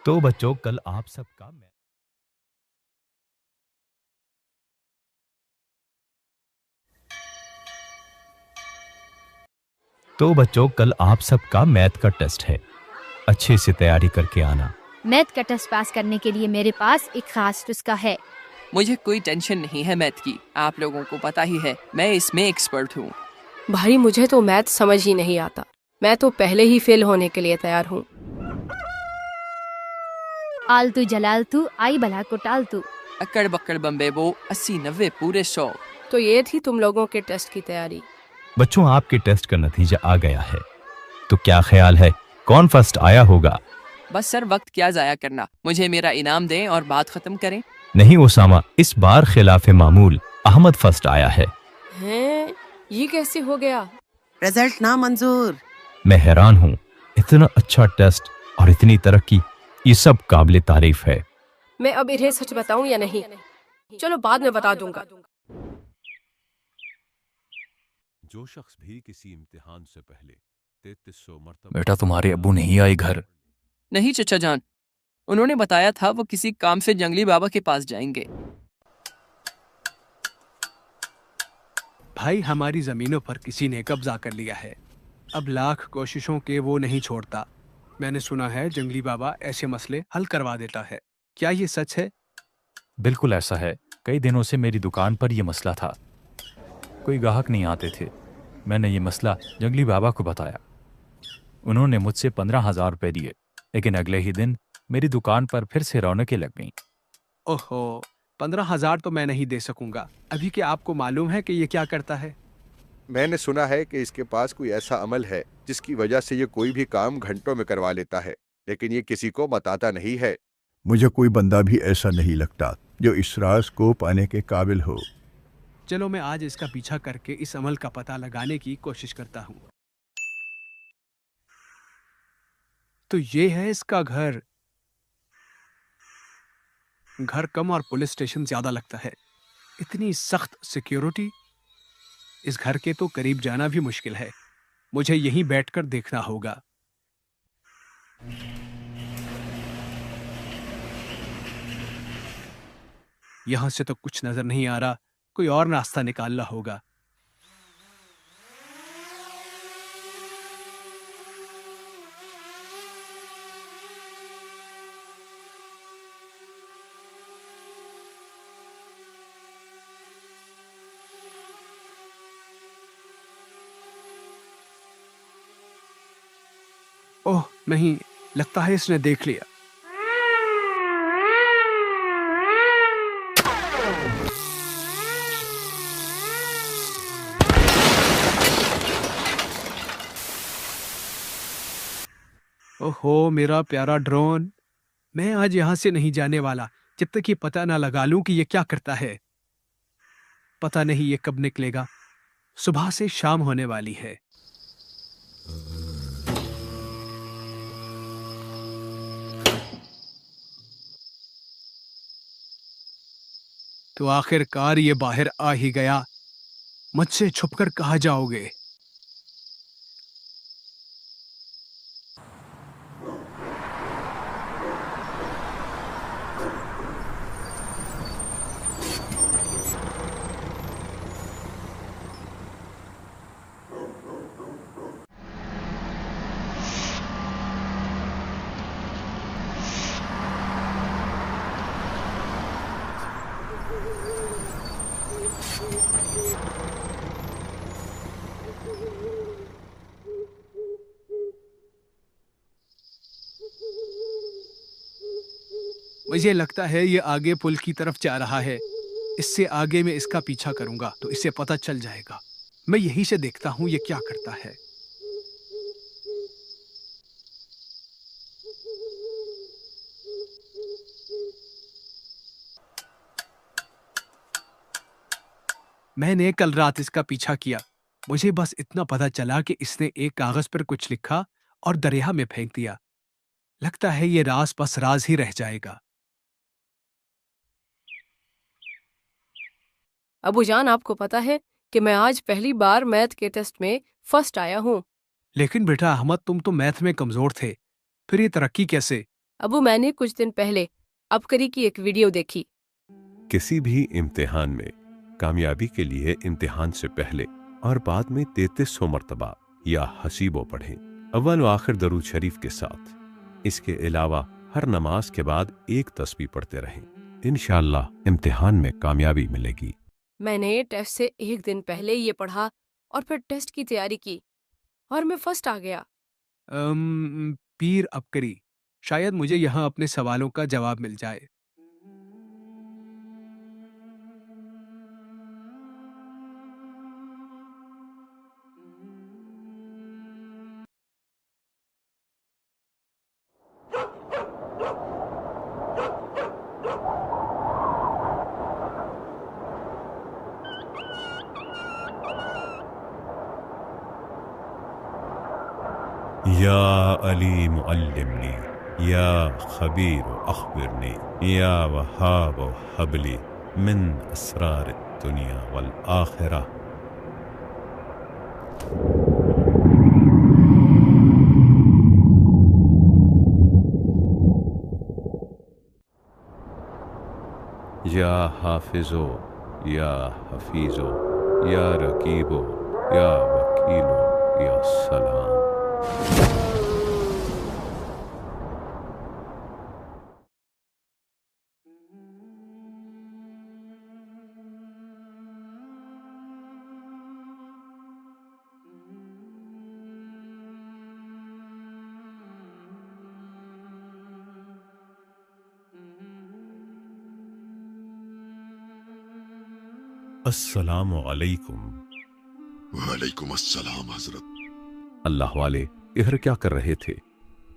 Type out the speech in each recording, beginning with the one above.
तो बच्चों कल आप सबका तो बच्चों कल आप सबका मैथ का टेस्ट है। अच्छे से तैयारी करके आना। मैथ का टेस्ट पास करने के लिए मेरे पास एक खास नुस्खा है। मुझे कोई टेंशन नहीं है मैथ की, आप लोगों को पता ही है मैं इसमें एक्सपर्ट हूँ। भाई मुझे तो मैथ समझ ही नहीं आता, मैं तो पहले ही फेल होने के लिए तैयार हूँ। आलतू जलालतू आई बला को टालतू। अकड़ बक्कड़ बम्बे वो 80-90 पूरे 100। तो ये थी तुम लोगों के टेस्ट की तैयारी। बच्चों आपके टेस्ट का नतीजा आ गया है, तो क्या ख्याल है कौन फर्स्ट आया होगा? बस सर वक्त क्या जाया करना, मुझे मेरा इनाम दें और बात खत्म करें। नहीं ओसामा, इस बार खिलाफे मामूल अहमद फर्स्ट आया है। हैं? ये कैसे हो गया? रिजल्ट ना मंजूर। मैं हैरान हूँ, इतना अच्छा टेस्ट और इतनी तरक्की, ये सब काबिल तारीफ है। मैं अब इन्हें सच बताऊं या नहीं? चलो बाद में बता दूंगा। जो शख्स भी किसी इम्तिहान से पहले 3300 मरतबा बेटा तुम्हारे अब्बू नहीं आए घर? नहीं चचा जान, उन्होंने बताया था वो किसी काम से जंगली बाबा के पास जाएंगे। भाई हमारी जमीनों पर किसी ने कब्जा कर लिया है, अब लाख कोशिशों के वो नहीं छोड़ता। मैंने सुना है जंगली बाबा ऐसे मसले हल करवा देता है, क्या ये सच है? बिल्कुल ऐसा है, कई दिनों से मेरी दुकान पर यह मसला था, कोई ग्राहक नहीं आते थे। मैंने ये मसला जंगली बाबा को बताया, उन्होंने मुझसे 15,000 रुपए दिए, लेकिन अगले ही दिन मेरी दुकान पर फिर से रौनकें लग गईं। ओहो, 15,000 तो मैं नहीं दे सकूंगा। अभी क्या आपको मालूम है कि ये क्या करता है? मैंने सुना है कि इसके पास कोई ऐसा अमल है जिसकी वजह से ये कोई भी काम घंटों में करवा लेता है, लेकिन ये किसी को बताता नहीं है। मुझे कोई बंदा भी ऐसा नहीं लगता जो इस राज को पाने के काबिल हो। चलो मैं आज इसका पीछा करके इस अमल का पता लगाने की कोशिश करता हूँ। तो ये है इसका घर। घर कम और पुलिस स्टेशन ज्यादा लगता है, इतनी सख्त सिक्योरिटी। इस घर के तो करीब जाना भी मुश्किल है, मुझे यहीं बैठकर देखना होगा। यहां से तो कुछ नजर नहीं आ रहा, कोई और रास्ता निकालना होगा। ओह नहीं, लगता है इसने देख लिया। ओहो मेरा प्यारा ड्रोन, मैं आज यहां से नहीं जाने वाला जब तक ये पता ना लगा लूं कि ये क्या करता है। पता नहीं ये कब निकलेगा, सुबह से शाम होने वाली है। तो आखिरकार ये बाहर आ ही गया, मुझसे छुपकर कहाँ जाओगे? मुझे लगता है ये आगे पुल की तरफ जा रहा है। इससे आगे मैं इसका पीछा करूंगा तो इसे पता चल जाएगा। मैं यहीं से देखता हूं ये क्या करता है। मैंने कल रात इसका पीछा किया, मुझे बस इतना पता चला कि इसने एक कागज पर कुछ लिखा और दरिया में फेंक दिया। लगता है ये राज बस राज ही रह जाएगा। अबू जान, आपको पता है कि मैं आज पहली बार मैथ के टेस्ट में फर्स्ट आया हूँ। लेकिन बेटा अहमद, तुम तो मैथ में कमजोर थे, फिर ये तरक्की कैसे? ابو میں نے कुछ दिन पहले अबकरी की एक वीडियो देखी। किसी भी इम्तिहान में कामयाबी के लिए इम्तिहान से पहले और बाद में 3300 मरतबा या हसीबो पढ़ें, अव्वल व आखिर दरूद शरीफ के साथ। इसके अलावा हर नमाज के बाद एक तस्बीह पढ़ते रहें। इंशाअल्लाह इम्तिहान में कामयाबी मिलेगी। मैंने टेस्ट से एक दिन पहले ये पढ़ा और फिर टेस्ट की तैयारी की और मैं फर्स्ट आ गया। पीर अबकरी, शायद मुझे यहाँ अपने सवालों का जवाब मिल जाए। या अली मुअल्लिमनी, या खबीर अखबिरनी, या वहाब हबली मिन असरार दुनिया वल आखिरा। या हाफिजो, या हफीजो, या रकीबो, या वकीलो, या सलाम। अस्सलामु अलैकुम। वालेकुम अस्सलाम हजरत। अल्लाह वाले इधर क्या कर रहे थे?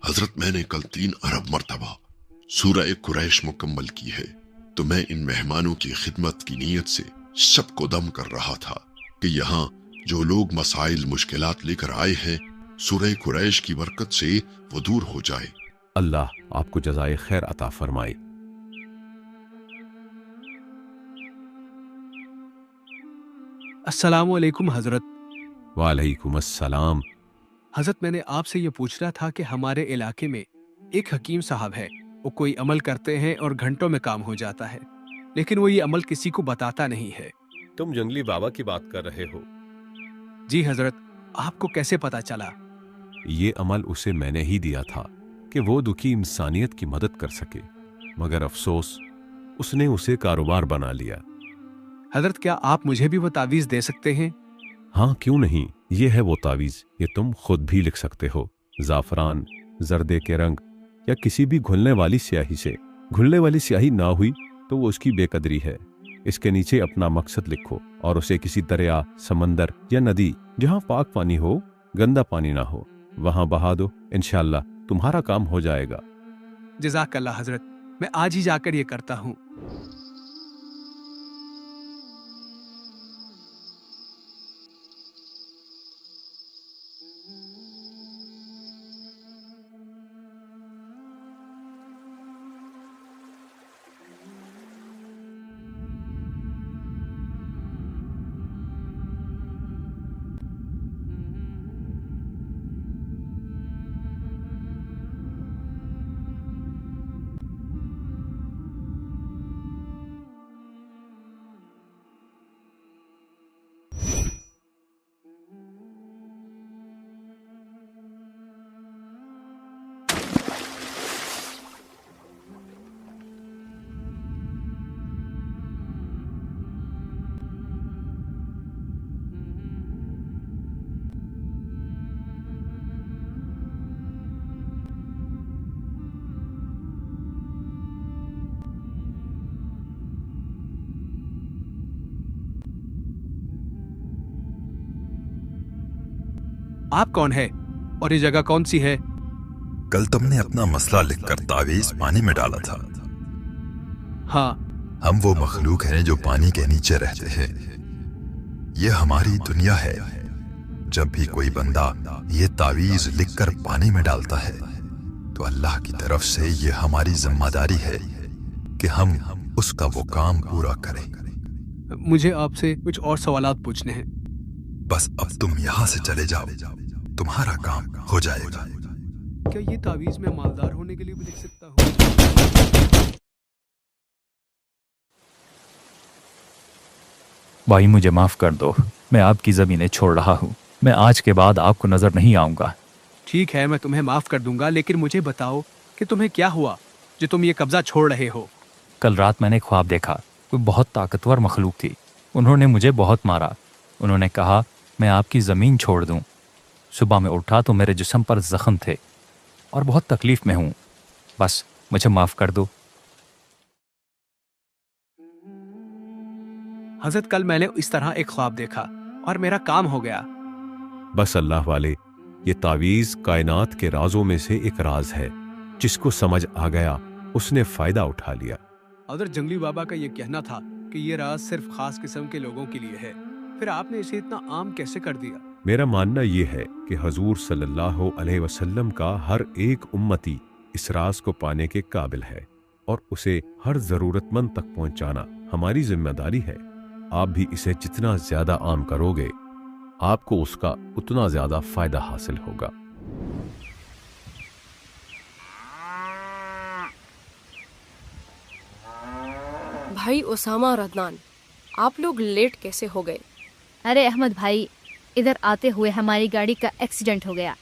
हजरत मैंने कल 3 अरब मरतबा सूरह कुरैश मुकम्मल की है, तो मैं इन मेहमानों की खिदमत की नीयत से सबको दम कर रहा था कि यहाँ जो लोग मसाइल मुश्किलात लेकर आए हैं, सूरह कुरैश की बरकत से वो दूर हो जाए। अल्लाह आपको जज़ाए खैर अता फरमाए। अस्सलामु अलैकुम हजरत। वालेकुम अस्सलाम। हजरत मैंने आपसे ये पूछ रहा था कि हमारे इलाके में एक हकीम साहब है, वो कोई अमल करते हैं और घंटों में काम हो जाता है, लेकिन वो ये अमल किसी को बताता नहीं है। तुम जंगली बाबा की बात कर रहे हो? जी हजरत, आपको कैसे पता चला? ये अमल उसे मैंने ही दिया था कि वो दुखी इंसानियत की मदद कर सके, मगर अफसोस उसने उसे कारोबार बना लिया। हजरत क्या आप मुझे भी वो तावीज़ दे सकते हैं? हाँ क्यों नहीं, ये है वो तावीज़, ये तुम खुद भी लिख सकते हो। ज़ाफ़रान, जर्दे के रंग या किसी भी घुलने वाली स्याही से। घुलने वाली स्याही ना हुई तो वो उसकी बेकदरी है। इसके नीचे अपना मकसद लिखो और उसे किसी दरिया, समंदर या नदी जहाँ पाक पानी हो, गंदा पानी ना हो, वहाँ बहा दो। इंशाअल्लाह तुम्हारा काम हो जाएगा। जज़ाकल्लाह हजरत, मैं आज ही जाकर ये करता हूँ। आप कौन है और ये जगह कौन सी है? कल तुमने अपना मसला लिखकर तावीज पानी में डाला था। हाँ। हम वो मखलूक हैं जो पानी के नीचे रहते हैं। ये हमारी दुनिया है। जब भी कोई बंदा ये तावीज लिखकर पानी में डालता है तो अल्लाह की तरफ से ये हमारी जिम्मेदारी है कि हम उसका वो काम पूरा करें। मुझे आपसे कुछ और सवालात पूछने हैं। बस अब तुम यहाँ से चले जाओ, तुम्हारा काम हो जाएगा। क्या ये तावीज मैं मालदार होने के लिए भी लिख सकता हूँ? भाई मुझे माफ़ कर दो, मैं आपकी ज़मीनें छोड़ रहा हूँ। मैं आज के बाद आपको नज़र नहीं आऊँगा। ठीक है, मैं तुम्हें माफ कर दूंगा, लेकिन मुझे बताओ कि तुम्हें क्या हुआ जो तुम ये कब्जा छोड़ रहे हो। कल रात मैंने ख्वाब देखा, कोई बहुत ताकतवर मखलूक थी। उन्होंने मुझे बहुत मारा। उन्होंने कहा मैं आपकी ज़मीन छोड़ दूँ। सुबह में उठा तो मेरे जिस्म पर ज़ख्म थे और बहुत तकलीफ़ में हूँ। बस मुझे माफ़ कर दो। हजरत, कल मैंने इस तरह एक ख्वाब देखा और मेरा काम हो गया। बस अल्लाह वाले, ये तावीज़ कायनात के राजों में से एक राज है। जिसको समझ आ गया उसने फ़ायदा उठा लिया। हजरत जंगली बाबा का ये कहना था कि ये राज सिर्फ खास किस्म के लोगों के लिए है, फिर आपने इसे इतना आम कैसे कर दिया? मेरा मानना ये है कि हजूर सल्लल्लाहु अलैहि वसल्लम का हर एक उम्मती इस राज को पाने के काबिल है और उसे हर ज़रूरतमंद तक पहुंचाना हमारी जिम्मेदारी है। आप भी इसे जितना ज्यादा आम करोगे, आपको उसका उतना ज्यादा फायदा हासिल होगा। भाई उसामा और अदनान, आप लोग लेट कैसे हो गए? अरे अहमद भाई, इधर आते हुए हमारी गाड़ी का एक्सीडेंट हो गया,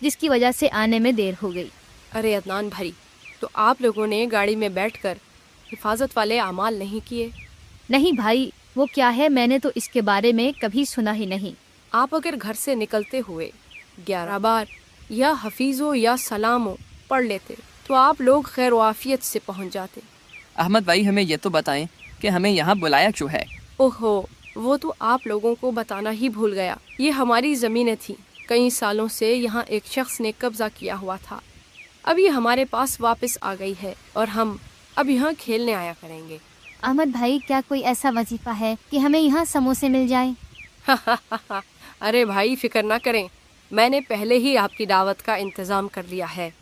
जिसकी वजह से आने में देर हो गई। अरे अदनान भाई, तो आप लोगों ने गाड़ी में बैठकर हिफाजत वाले अमाल नहीं किए? नहीं भाई, वो क्या है, मैंने तो इसके बारे में कभी सुना ही नहीं। आप अगर घर से निकलते हुए 11 बार या हफीज़ो या सलामो पढ़ लेते तो आप लोग खैर वाफियत से पहुंच जाते। अहमद भाई, हमें ये तो बताएं कि हमें यहाँ बुलाया क्यों है? ओहो, वो तो आप लोगों को बताना ही भूल गया। ये हमारी ज़मीनें थी। कई सालों से यहाँ एक शख्स ने कब्जा किया हुआ था। अब ये हमारे पास वापस आ गई है और हम अब यहाँ खेलने आया करेंगे। अहमद भाई, क्या कोई ऐसा वजीफा है कि हमें यहाँ समोसे मिल जाएं? अरे भाई, फिक्र ना करें, मैंने पहले ही आपकी दावत का इंतज़ाम कर लिया है।